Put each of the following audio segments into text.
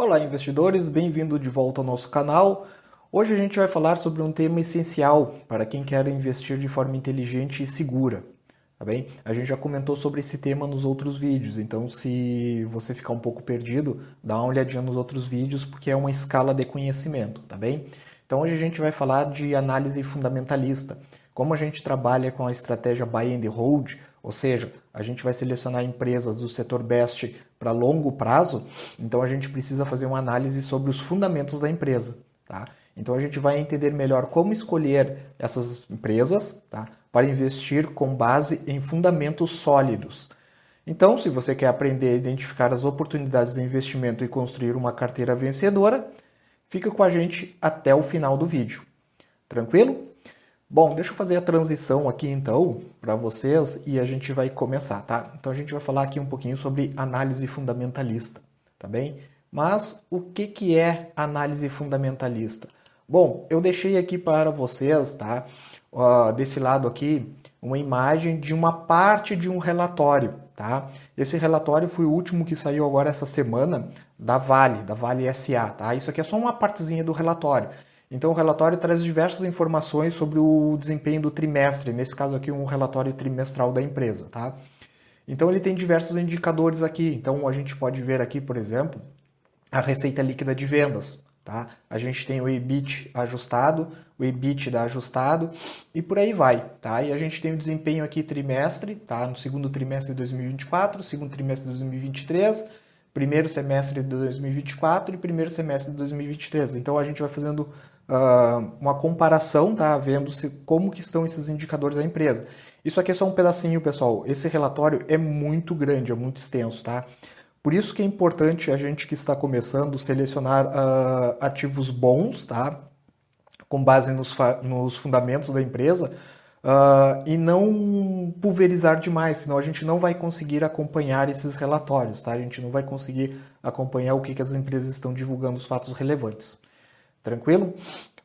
Olá, investidores, bem-vindo de volta ao nosso canal. Hoje a gente vai falar sobre um tema essencial para quem quer investir de forma inteligente e segura, tá bem? A gente já comentou sobre esse tema nos outros vídeos, então se você ficar um pouco perdido, dá uma olhadinha nos outros vídeos porque é uma escala de conhecimento, tá bem? Então hoje a gente vai falar de análise fundamentalista. Como a gente trabalha com a estratégia Buy and Hold, ou seja, a gente vai selecionar empresas do setor BEST para longo prazo, então a gente precisa fazer uma análise sobre os fundamentos da empresa. Tá? Então a gente vai entender melhor como escolher essas empresas, tá? Para investir com base em fundamentos sólidos. Então, se você quer aprender a identificar as oportunidades de investimento e construir uma carteira vencedora, fica com a gente até o final do vídeo. Tranquilo? Bom, deixa eu fazer a transição aqui então para vocês e a gente vai começar, tá? Então a gente vai falar aqui um pouquinho sobre análise fundamentalista, tá bem? Mas o que é análise fundamentalista? Bom, eu deixei aqui para vocês, tá? Desse lado aqui, uma imagem de uma parte de um relatório, tá? Esse relatório foi o último que saiu agora essa semana da Vale SA, tá? Isso aqui é só uma partezinha do relatório. Então, o relatório traz diversas informações sobre o desempenho do trimestre, nesse caso aqui um relatório trimestral da empresa, tá? Então, ele tem diversos indicadores aqui. Então, a gente pode ver aqui, por exemplo, a receita líquida de vendas, tá? A gente tem o EBIT ajustado, o EBITDA ajustado e por aí vai, tá? E a gente tem o desempenho aqui trimestre, tá? No segundo trimestre de 2024, segundo trimestre de 2023, primeiro semestre de 2024 e primeiro semestre de 2023. Então, a gente vai fazendo uma comparação, tá? Vendo como que estão esses indicadores da empresa. Isso aqui é só um pedacinho, pessoal. Esse relatório é muito grande, é muito extenso, tá? Por isso que é importante a gente que está começando selecionar ativos bons, tá? Com base nos fundamentos da empresa e não pulverizar demais, senão a gente não vai conseguir acompanhar esses relatórios, tá? A gente não vai conseguir acompanhar o que as empresas estão divulgando, os fatos relevantes. Tranquilo?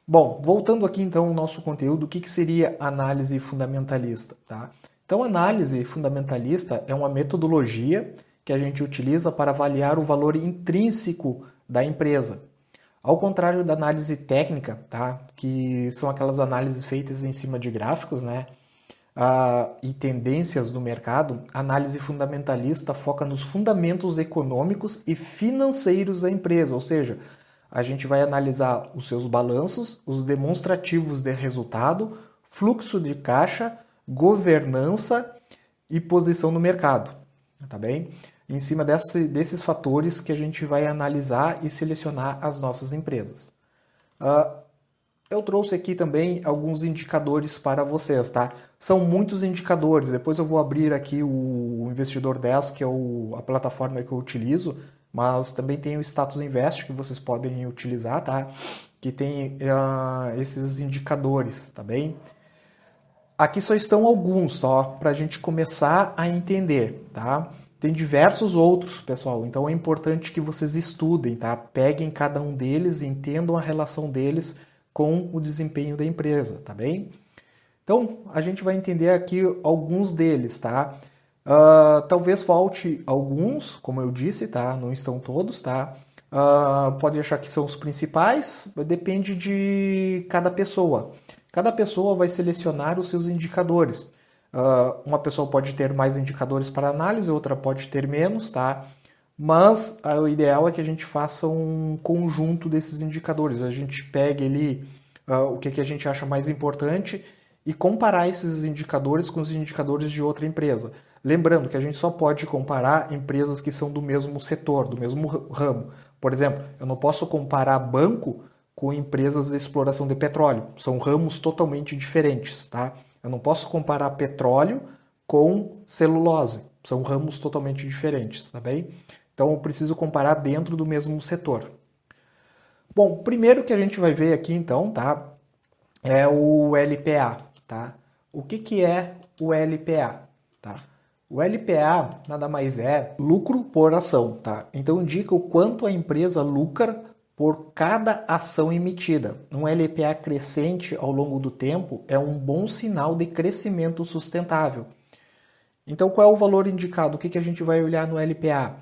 Bom, voltando aqui então ao nosso conteúdo, o que seria análise fundamentalista? Tá? Então, análise fundamentalista é uma metodologia que a gente utiliza para avaliar o valor intrínseco da empresa. Ao contrário da análise técnica, tá? Que são aquelas análises feitas em cima de gráficos, né? E tendências do mercado, a análise fundamentalista foca nos fundamentos econômicos e financeiros da empresa, ou seja, a gente vai analisar os seus balanços, os demonstrativos de resultado, fluxo de caixa, governança e posição no mercado, tá bem? Em cima desses fatores que a gente vai analisar e selecionar as nossas empresas. Eu trouxe aqui também alguns indicadores para vocês, tá? São muitos indicadores, depois eu vou abrir aqui o Investidor 10, que é a plataforma que eu utilizo, mas também tem o Status Invest que vocês podem utilizar, tá? Que tem esses indicadores, tá bem? Aqui só estão alguns, só para a gente começar a entender, tá? Tem diversos outros, pessoal, então é importante que vocês estudem, tá? Peguem cada um deles e entendam a relação deles com o desempenho da empresa, tá bem? Então, a gente vai entender aqui alguns deles, tá? Talvez falte alguns, como eu disse, tá? Não estão todos, tá? Pode achar que são os principais, depende de cada pessoa. Cada pessoa vai selecionar os seus indicadores. Uma pessoa pode ter mais indicadores para análise, outra pode ter menos, tá? Mas o ideal é que a gente faça um conjunto desses indicadores. A gente pegue ali o que a gente acha mais importante e comparar esses indicadores com os indicadores de outra empresa. Lembrando que a gente só pode comparar empresas que são do mesmo setor, do mesmo ramo. Por exemplo, eu não posso comparar banco com empresas de exploração de petróleo. São ramos totalmente diferentes, tá? Eu não posso comparar petróleo com celulose. São ramos totalmente diferentes, tá bem? Então, eu preciso comparar dentro do mesmo setor. Bom, primeiro que a gente vai ver aqui, então, tá? É o LPA, tá? O que é o LPA, tá? O LPA nada mais é lucro por ação, tá? Então, indica o quanto a empresa lucra por cada ação emitida. Um LPA crescente ao longo do tempo é um bom sinal de crescimento sustentável. Então, qual é o valor indicado? O que a gente vai olhar no LPA?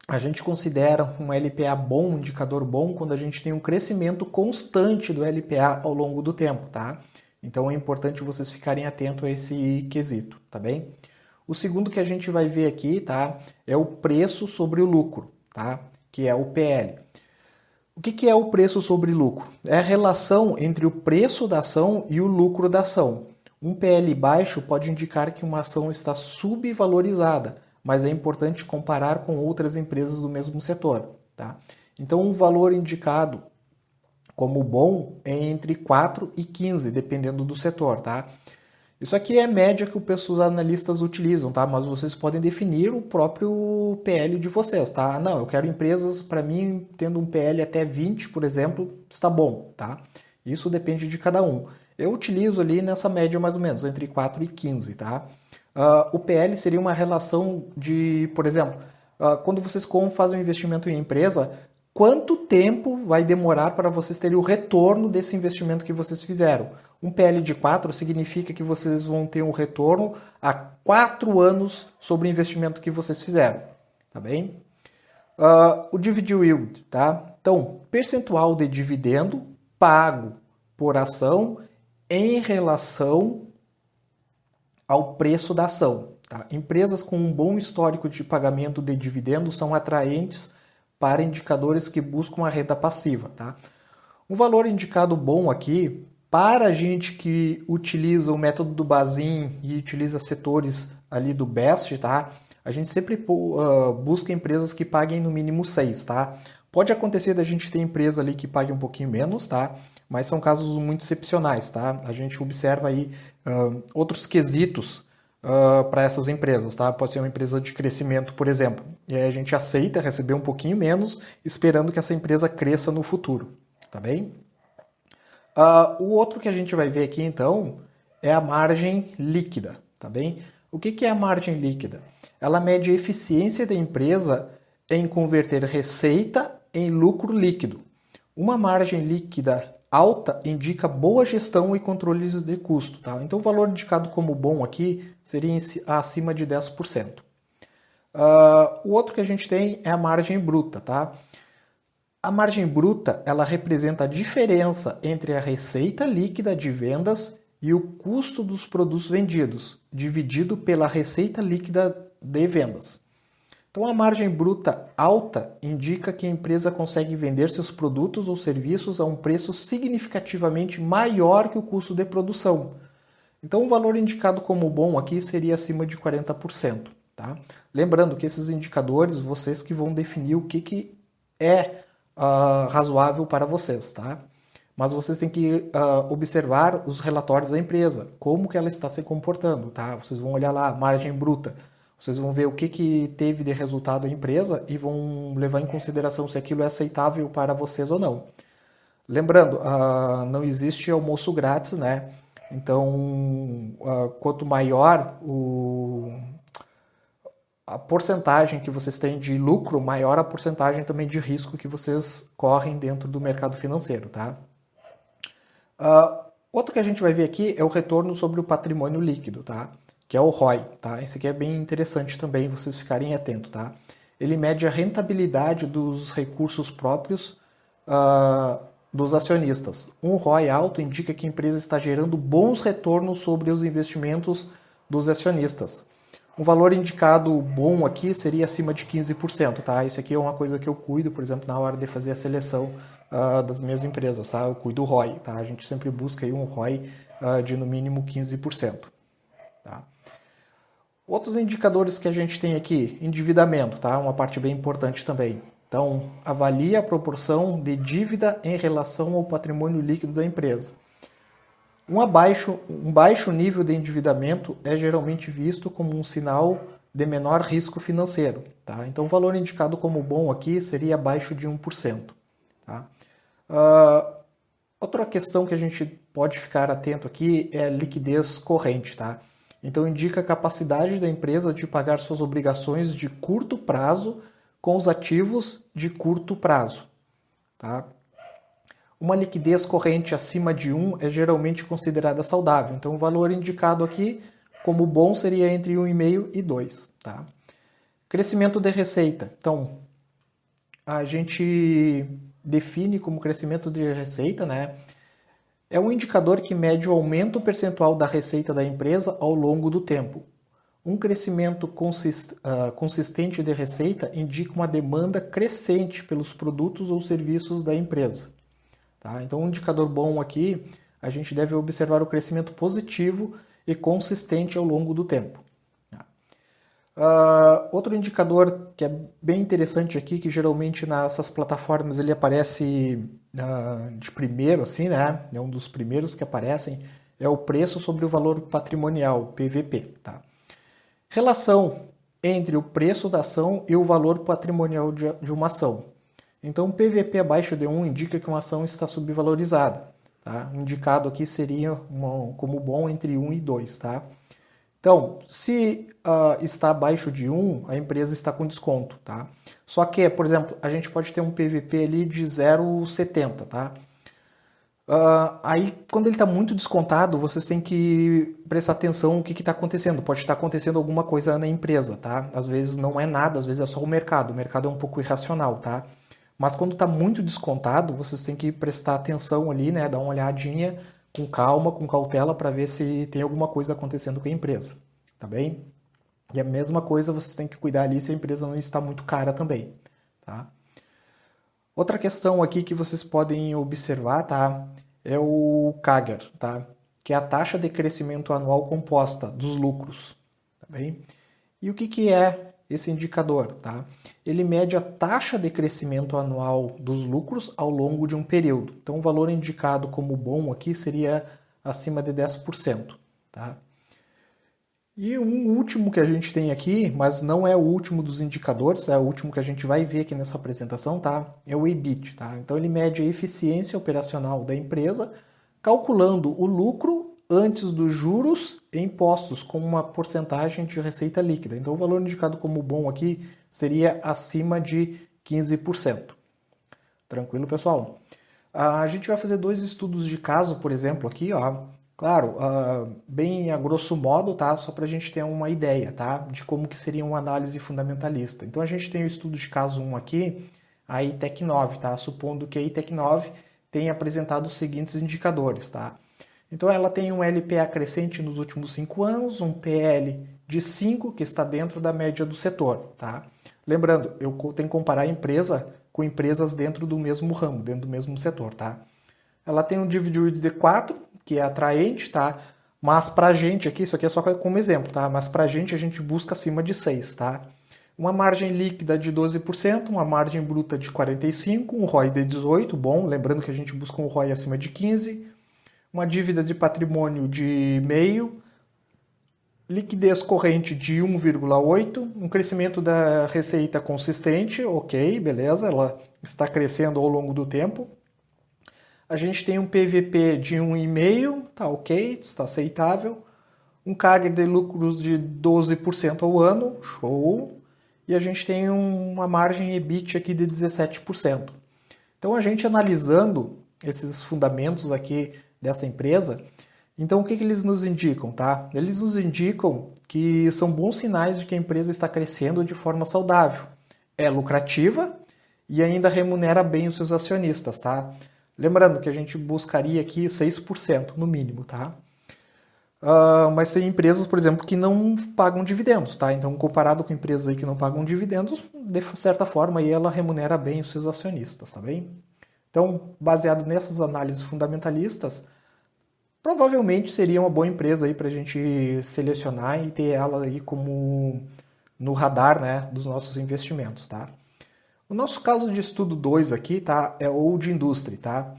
A gente considera um LPA bom, um indicador bom, quando a gente tem um crescimento constante do LPA ao longo do tempo, tá? Então é importante vocês ficarem atentos a esse quesito, tá bem? O segundo que a gente vai ver aqui, tá? É o preço sobre o lucro, tá? Que é o PL. O que é o preço sobre lucro? É a relação entre o preço da ação e o lucro da ação. Um PL baixo pode indicar que uma ação está subvalorizada, mas é importante comparar com outras empresas do mesmo setor, tá? Então, um valor indicado como bom é entre 4 e 15, dependendo do setor, tá? Isso aqui é a média que os analistas utilizam, tá? Mas vocês podem definir o próprio PL de vocês, tá? Não, eu quero empresas, para mim, tendo um PL até 20, por exemplo, está bom, tá? Isso depende de cada um. Eu utilizo ali nessa média mais ou menos, entre 4 e 15, tá? O PL seria uma relação de, por exemplo, quando vocês fazem um investimento em empresa, quanto tempo vai demorar para vocês terem o retorno desse investimento que vocês fizeram? Um PL de 4 significa que vocês vão ter um retorno a 4 anos sobre o investimento que vocês fizeram, tá bem? O dividend yield, tá? Então, percentual de dividendo pago por ação em relação ao preço da ação. Tá? Empresas com um bom histórico de pagamento de dividendos são atraentes para indicadores que buscam a renda passiva. Tá? Um valor indicado bom aqui, para a gente que utiliza o método do Bazin e utiliza setores ali do BEST, tá? A gente sempre busca empresas que paguem no mínimo 6. Tá? Pode acontecer da gente ter empresa ali que pague um pouquinho menos, tá? Mas são casos muito excepcionais, tá? A gente observa aí outros quesitos para essas empresas, tá? Pode ser uma empresa de crescimento, por exemplo, e aí a gente aceita receber um pouquinho menos, esperando que essa empresa cresça no futuro, tá bem? O outro que a gente vai ver aqui, então, é a margem líquida, tá bem? O que é a margem líquida? Ela mede a eficiência da empresa em converter receita em lucro líquido. Uma margem líquida alta indica boa gestão e controles de custo. Tá? Então, o valor indicado como bom aqui seria acima de 10%. O outro que a gente tem é a margem bruta. Tá? A margem bruta ela representa a diferença entre a receita líquida de vendas e o custo dos produtos vendidos, dividido pela receita líquida de vendas. Então, a margem bruta alta indica que a empresa consegue vender seus produtos ou serviços a um preço significativamente maior que o custo de produção. Então, o valor indicado como bom aqui seria acima de 40%. Tá? Lembrando que esses indicadores, vocês que vão definir o que é razoável para vocês. Tá? Mas vocês têm que observar os relatórios da empresa, como que ela está se comportando. Tá? Vocês vão olhar lá, margem bruta. Vocês vão ver o que teve de resultado a empresa e vão levar em consideração se aquilo é aceitável para vocês ou não. Lembrando, não existe almoço grátis, né? Então, quanto maior a porcentagem que vocês têm de lucro, maior a porcentagem também de risco que vocês correm dentro do mercado financeiro, tá? Outro que a gente vai ver aqui é o retorno sobre o patrimônio líquido, tá? Que é o ROI, tá? Esse aqui é bem interessante também, vocês ficarem atentos, tá? Ele mede a rentabilidade dos recursos próprios dos acionistas. Um ROI alto indica que a empresa está gerando bons retornos sobre os investimentos dos acionistas. Um valor indicado bom aqui seria acima de 15%, tá? Isso aqui é uma coisa que eu cuido, por exemplo, na hora de fazer a seleção das minhas empresas, tá? Eu cuido do ROI, tá? A gente sempre busca aí um ROI de no mínimo 15%, tá? Outros indicadores que a gente tem aqui, endividamento, tá? Uma parte bem importante também. Então, avalia a proporção de dívida em relação ao patrimônio líquido da empresa. Um baixo nível de endividamento é geralmente visto como um sinal de menor risco financeiro. Tá? Então, o valor indicado como bom aqui seria abaixo de 1%. Tá? Outra questão que a gente pode ficar atento aqui é a liquidez corrente. Tá? Então, indica a capacidade da empresa de pagar suas obrigações de curto prazo com os ativos de curto prazo. Tá? Uma liquidez corrente acima de 1 é geralmente considerada saudável. Então, o valor indicado aqui como bom seria entre 1,5 e 2. Tá? Crescimento de receita. Então, a gente define como crescimento de receita, né? É um indicador que mede o aumento percentual da receita da empresa ao longo do tempo. Um crescimento consistente de receita indica uma demanda crescente pelos produtos ou serviços da empresa. Tá? Então, um indicador bom aqui, a gente deve observar o crescimento positivo e consistente ao longo do tempo. Outro indicador que é bem interessante aqui, que geralmente nessas plataformas ele aparece de primeiro, assim, né? É um dos primeiros que aparecem, é o preço sobre o valor patrimonial, PVP. Tá? Relação entre o preço da ação e o valor patrimonial de uma ação. Então, PVP abaixo de 1 indica que uma ação está subvalorizada. Tá? Indicado aqui seria como bom entre 1 e 2. Tá? Então, se está abaixo de 1, a empresa está com desconto. Tá? Só que, por exemplo, a gente pode ter um PVP ali de 0,70. Tá? Aí, quando ele está muito descontado, vocês têm que prestar atenção no que está acontecendo. Pode estar acontecendo alguma coisa na empresa, tá? Às vezes não é nada, às vezes é só o mercado. O mercado é um pouco irracional, tá? Mas quando está muito descontado, vocês têm que prestar atenção ali, né? Dar uma olhadinha com calma, com cautela, para ver se tem alguma coisa acontecendo com a empresa, tá bem? E a mesma coisa vocês têm que cuidar ali se a empresa não está muito cara também, tá? Outra questão aqui que vocês podem observar, tá? É o CAGR, tá? Que é a taxa de crescimento anual composta dos lucros, tá bem? E o que é esse indicador, tá? Ele mede a taxa de crescimento anual dos lucros ao longo de um período. Então, o valor indicado como bom aqui seria acima de 10%, tá? E um último que a gente tem aqui, mas não é o último dos indicadores, é o último que a gente vai ver aqui nessa apresentação, tá? É o EBIT, tá? Então ele mede a eficiência operacional da empresa, calculando o lucro antes dos juros e impostos com uma porcentagem de receita líquida. Então o valor indicado como bom aqui seria acima de 15%. Tranquilo, pessoal? A gente vai fazer 2 estudos de caso, por exemplo, aqui, ó. Claro, bem a grosso modo, tá? Só para a gente ter uma ideia, tá? De como que seria uma análise fundamentalista. Então a gente tem o estudo de caso 1 aqui, a ITEC 9, tá? Supondo que a ITEC 9 tenha apresentado os seguintes indicadores, tá? Então ela tem um LPA crescente nos últimos 5 anos, um PL de 5, que está dentro da média do setor, tá? Lembrando, eu tenho que comparar a empresa com empresas dentro do mesmo ramo, dentro do mesmo setor, tá? Ela tem um dividend de 4, que é atraente, tá? Mas pra gente aqui, isso aqui é só como exemplo, tá? Mas pra gente a gente busca acima de 6, tá? Uma margem líquida de 12%, uma margem bruta de 45%, um ROI de 18%, bom, lembrando que a gente busca um ROI acima de 15%, uma dívida de patrimônio de 0,5%, liquidez corrente de 1,8%, um crescimento da receita consistente, ok, beleza, ela está crescendo ao longo do tempo. A gente tem um PVP de 1,5, tá ok, está aceitável. Um CAGR de lucros de 12% ao ano, show. E a gente tem uma margem EBIT aqui de 17%. Então, a gente analisando esses fundamentos aqui dessa empresa, então o que eles nos indicam, tá? Eles nos indicam que são bons sinais de que a empresa está crescendo de forma saudável. É lucrativa e ainda remunera bem os seus acionistas, tá? Lembrando que a gente buscaria aqui 6% no mínimo, tá? Mas tem empresas, por exemplo, que não pagam dividendos, tá? Então, comparado com empresas aí que não pagam dividendos, de certa forma, aí ela remunera bem os seus acionistas, tá bem? Então, baseado nessas análises fundamentalistas, provavelmente seria uma boa empresa aí para a gente selecionar e ter ela aí como no radar, né, dos nossos investimentos, tá? O nosso caso de estudo 2 aqui, tá, é Old Industry, tá?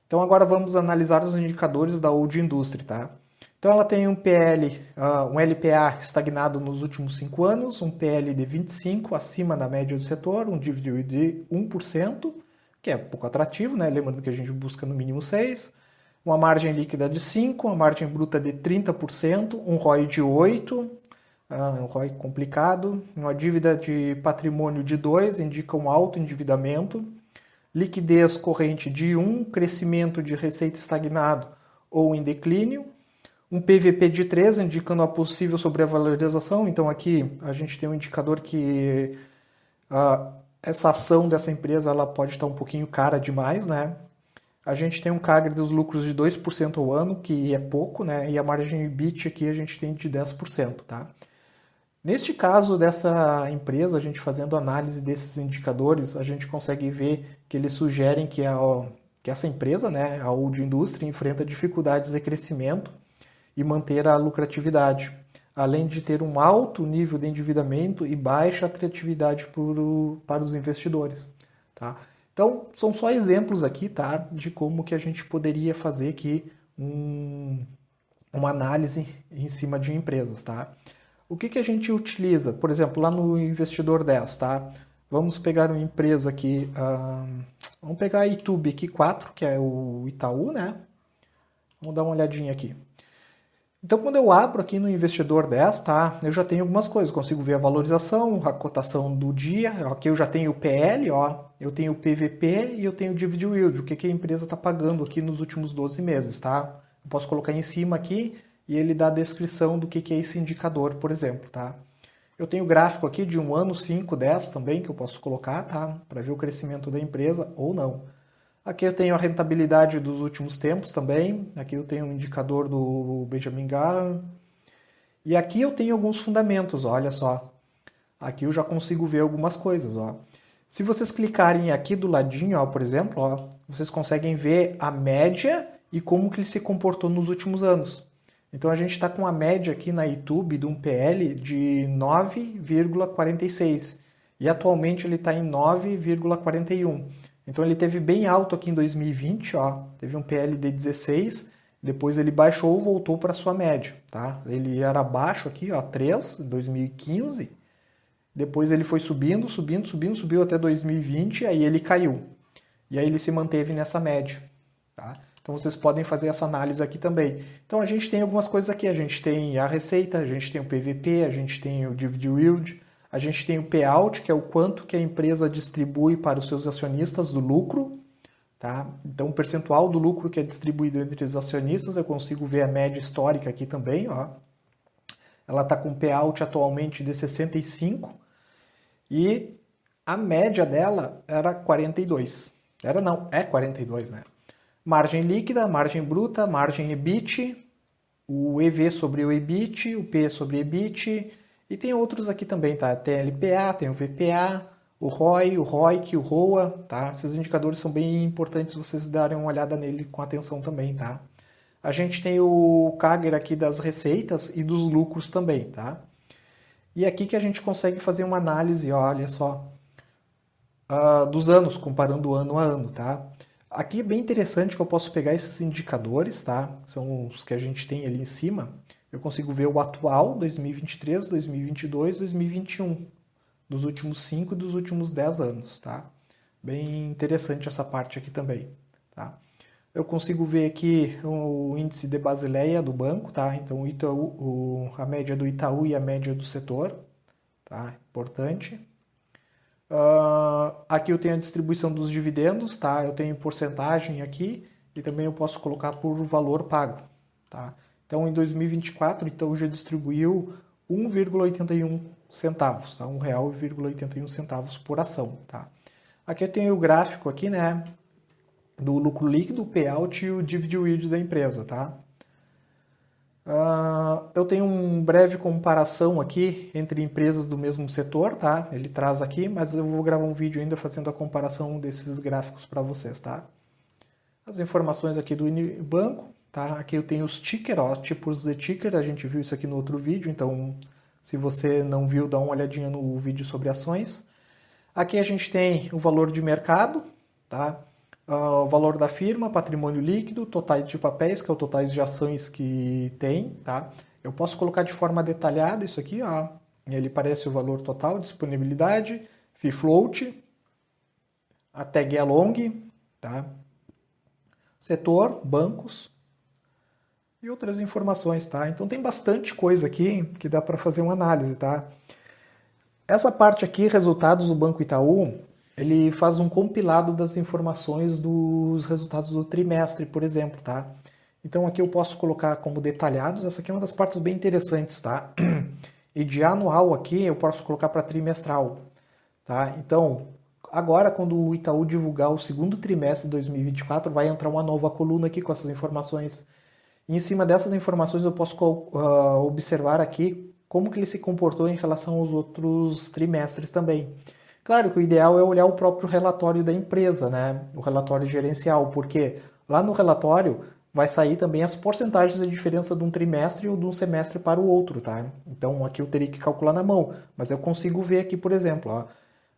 Então agora vamos analisar os indicadores da Old Industry, tá? Então ela tem um PL, um LPA estagnado nos últimos 5 anos, um PL de 25 acima da média do setor, um dividend de 1%, que é pouco atrativo, né? Lembrando que a gente busca no mínimo 6, uma margem líquida de 5, uma margem bruta de 30%, um ROI de 8%, um ROI complicado, uma dívida de patrimônio de 2, indica um alto endividamento, liquidez corrente de 1, crescimento de receita estagnado ou em declínio, um PVP de 3, indicando a possível sobrevalorização. Então aqui a gente tem um indicador que essa ação dessa empresa ela pode estar um pouquinho cara demais, né? A gente tem um CAGR dos lucros de 2% ao ano, que é pouco, né? E a margem EBIT aqui a gente tem de 10%, tá? Neste caso dessa empresa, a gente fazendo análise desses indicadores, a gente consegue ver que eles sugerem que essa empresa, né, a Wood Indústria, enfrenta dificuldades de crescimento e manter a lucratividade, além de ter um alto nível de endividamento e baixa atratividade para os investidores, tá? Então, são só exemplos aqui, tá, de como que a gente poderia fazer aqui uma análise em cima de empresas, tá? O que a gente utiliza? Por exemplo, lá no Investidor 10, tá? Vamos pegar uma empresa aqui, vamos pegar a YouTube aqui 4, que é o Itaú, né? Vamos dar uma olhadinha aqui. Então, quando eu abro aqui no Investidor 10, tá? Eu já tenho algumas coisas. Consigo ver a valorização, a cotação do dia. Aqui eu já tenho o PL, ó. Eu tenho o PVP e eu tenho o Dividend Yield. O que a empresa está pagando aqui nos últimos 12 meses, tá? Eu posso colocar em cima aqui e ele dá a descrição do que é esse indicador, por exemplo, tá? Eu tenho gráfico aqui de 1 ano, 5, 10 também, que eu posso colocar, tá? Para ver o crescimento da empresa ou não. Aqui eu tenho a rentabilidade dos últimos tempos também. Aqui eu tenho um indicador do Benjamin Graham. E aqui eu tenho alguns fundamentos, olha só. Aqui eu já consigo ver algumas coisas, ó. Se vocês clicarem aqui do ladinho, ó, por exemplo, ó, vocês conseguem ver a média e como que ele se comportou nos últimos anos. Então a gente está com a média aqui na YouTube de um PL de 9,46 e atualmente ele está em 9,41. Então ele teve bem alto aqui em 2020, ó, teve um PL de 16, depois ele baixou e voltou para sua média, tá? Ele era baixo aqui, ó, 3 em 2015, depois ele foi subindo, subiu até 2020, aí ele caiu. E aí ele se manteve nessa média, tá? Então vocês podem fazer essa análise aqui também. Então a gente tem algumas coisas aqui, a gente tem a receita, a gente tem o PVP, a gente tem o Dividend Yield, a gente tem o payout, que é o quanto que a empresa distribui para os seus acionistas do lucro, tá? Então o percentual do lucro que é distribuído entre os acionistas, eu consigo ver a média histórica aqui também, ó. Ela está com payout atualmente de 65 e a média dela era 42. Era não, é 42, né? Margem líquida, margem bruta, margem EBIT, o EV sobre o EBIT, o P sobre EBIT, e tem outros aqui também, tá? Tem LPA, tem o VPA, o ROI, o ROIC, o ROA, tá? Esses indicadores são bem importantes vocês darem uma olhada nele com atenção também, tá? A gente tem o CAGR aqui das receitas e dos lucros também, tá? E aqui que a gente consegue fazer uma análise, olha só, dos anos, comparando ano a ano, tá? Aqui é bem interessante que eu posso pegar esses indicadores, tá? São os que a gente tem ali em cima. Eu consigo ver o atual, 2023, 2022, 2021, dos últimos 5 e dos últimos 10 anos, tá? Bem interessante essa parte aqui também, tá? Eu consigo ver aqui o índice de Basileia do banco, tá? Então a média do Itaú e a média do setor, tá? Importante. Aqui eu tenho a distribuição dos dividendos, tá? Eu tenho porcentagem aqui e também eu posso colocar por valor pago, tá? Então em 2024, Itaú já distribuiu 1,81 centavos, tá? R$1,81 por ação, tá? Aqui eu tenho o gráfico aqui, né? Do lucro líquido, o payout e o dividend yield da empresa, tá? Eu tenho uma breve comparação aqui entre empresas do mesmo setor, tá? Ele traz aqui, mas eu vou gravar um vídeo ainda fazendo a comparação desses gráficos para vocês, tá? As informações aqui do Unibanco, tá? Aqui eu tenho os tickers, ó, tipos de ticker, a gente viu isso aqui no outro vídeo, então se você não viu, dá uma olhadinha no vídeo sobre ações. Aqui a gente tem o valor de mercado, tá? O valor da firma, patrimônio líquido, totais de papéis, que é o totais de ações que tem, tá? Eu posso colocar de forma detalhada isso aqui, ó. Ele parece o valor total, disponibilidade, free float, a tag é long, tá? Setor, bancos e outras informações, tá? Então tem bastante coisa aqui que dá para fazer uma análise, tá? Essa parte aqui, resultados do Banco Itaú, ele faz um compilado das informações dos resultados do trimestre, por exemplo, tá? Então aqui eu posso colocar como detalhados, essa aqui é uma das partes bem interessantes, tá? E de anual aqui eu posso colocar para trimestral, tá? Então, agora, quando o Itaú divulgar o segundo trimestre de 2024, vai entrar uma nova coluna aqui com essas informações. E em cima dessas informações eu posso observar aqui como que ele se comportou em relação aos outros trimestres também. Claro que o ideal é olhar o próprio relatório da empresa, né? O relatório gerencial, porque lá no relatório vai sair também as porcentagens de diferença de um trimestre ou de um semestre para o outro, tá? Então aqui eu teria que calcular na mão, mas eu consigo ver aqui, por exemplo, ó,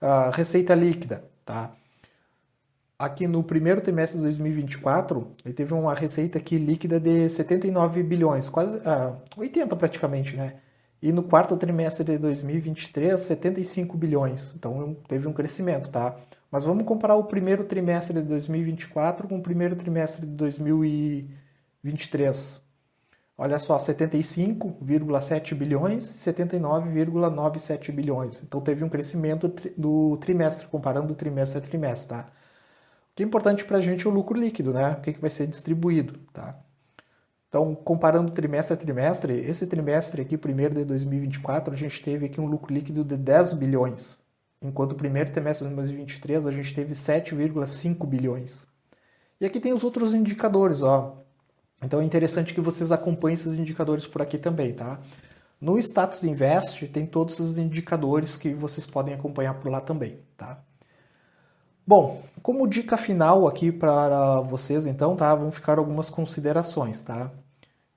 a receita líquida, tá? Aqui no primeiro trimestre de 2024, ele teve uma receita aqui líquida de 79 bilhões, quase 80 praticamente, né? E no quarto trimestre de 2023, 75 bilhões. Então teve um crescimento, tá? Mas vamos comparar o primeiro trimestre de 2024 com o primeiro trimestre de 2023. Olha só, 75,7 bilhões e 79,97 bilhões. Então teve um crescimento do trimestre, comparando trimestre a trimestre, tá? O que é importante para a gente é o lucro líquido, né? O que vai ser distribuído, tá? Então, comparando trimestre a trimestre, esse trimestre aqui, primeiro de 2024, a gente teve aqui um lucro líquido de 10 bilhões, enquanto o primeiro trimestre de 2023 a gente teve 7,5 bilhões. E aqui tem os outros indicadores, ó. Então é interessante que vocês acompanhem esses indicadores por aqui também, tá? No Status Invest tem todos esses indicadores que vocês podem acompanhar por lá também, tá? Bom, como dica final aqui para vocês, então, tá? Vão ficar algumas considerações, tá?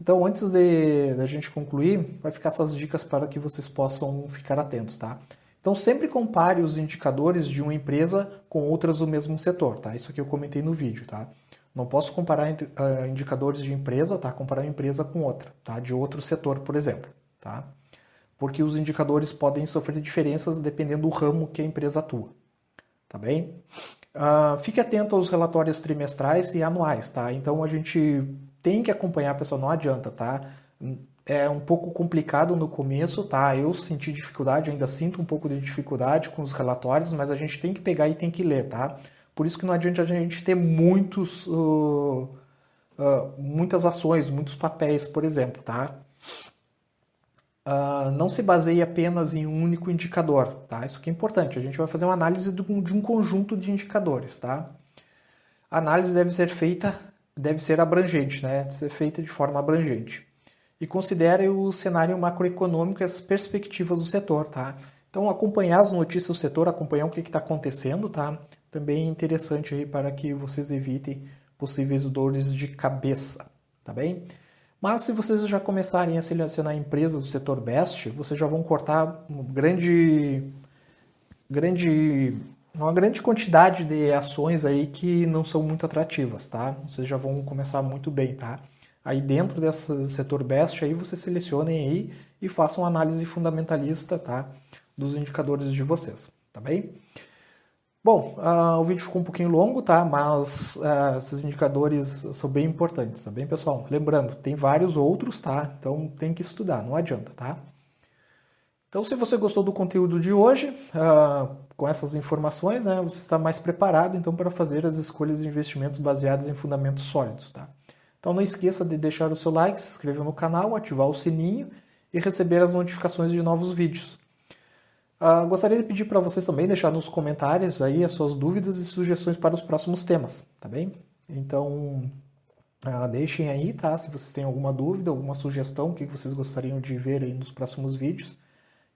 Então, antes da gente concluir, vai ficar essas dicas para que vocês possam ficar atentos, tá? Então, sempre compare os indicadores de uma empresa com outras do mesmo setor, tá? Isso aqui eu comentei no vídeo, tá? Não posso comparar indicadores de empresa, tá? Comparar uma empresa com outra, tá? De outro setor, por exemplo, tá? Porque os indicadores podem sofrer diferenças dependendo do ramo que a empresa atua, tá bem? Fique atento aos relatórios trimestrais e anuais, tá? Então, a gente tem que acompanhar, pessoal, não adianta, tá? É um pouco complicado no começo, tá? Eu senti dificuldade, ainda sinto um pouco de dificuldade com os relatórios, mas a gente tem que pegar e tem que ler, tá? Por isso que não adianta a gente ter muitas ações, muitos papéis, por exemplo, tá? Não se baseie apenas em um único indicador, tá? Isso que é importante. A gente vai fazer uma análise de um conjunto de indicadores, tá? A análise deve ser abrangente, né? Deve ser feita de forma abrangente. E considere o cenário macroeconômico e as perspectivas do setor, tá? Então, acompanhar as notícias do setor, acompanhar o que está acontecendo, tá? Também é interessante aí para que vocês evitem possíveis dores de cabeça, tá bem? Mas se vocês já começarem a selecionar empresas do setor BEST, vocês já vão cortar uma grande quantidade de ações aí que não são muito atrativas, tá? Vocês já vão começar muito bem, tá? Aí dentro desse setor BEST, aí vocês selecionem aí e façam uma análise fundamentalista, tá? Dos indicadores de vocês, tá bem? Bom, o vídeo ficou um pouquinho longo, tá? Mas esses indicadores são bem importantes, tá bem, pessoal? Lembrando, tem vários outros, tá? Então tem que estudar, não adianta, tá? Então, se você gostou do conteúdo de hoje, com essas informações, né, você está mais preparado, então, para fazer as escolhas de investimentos baseadas em fundamentos sólidos, tá? Então, não esqueça de deixar o seu like, se inscrever no canal, ativar o sininho e receber as notificações de novos vídeos. Gostaria de pedir para vocês também deixar nos comentários aí as suas dúvidas e sugestões para os próximos temas, tá bem? Então, deixem aí, tá? Se vocês têm alguma dúvida, alguma sugestão, o que vocês gostariam de ver aí nos próximos vídeos.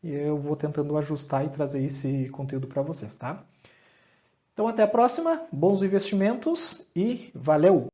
E eu vou tentando ajustar e trazer esse conteúdo para vocês, tá? Então, até a próxima, bons investimentos e valeu!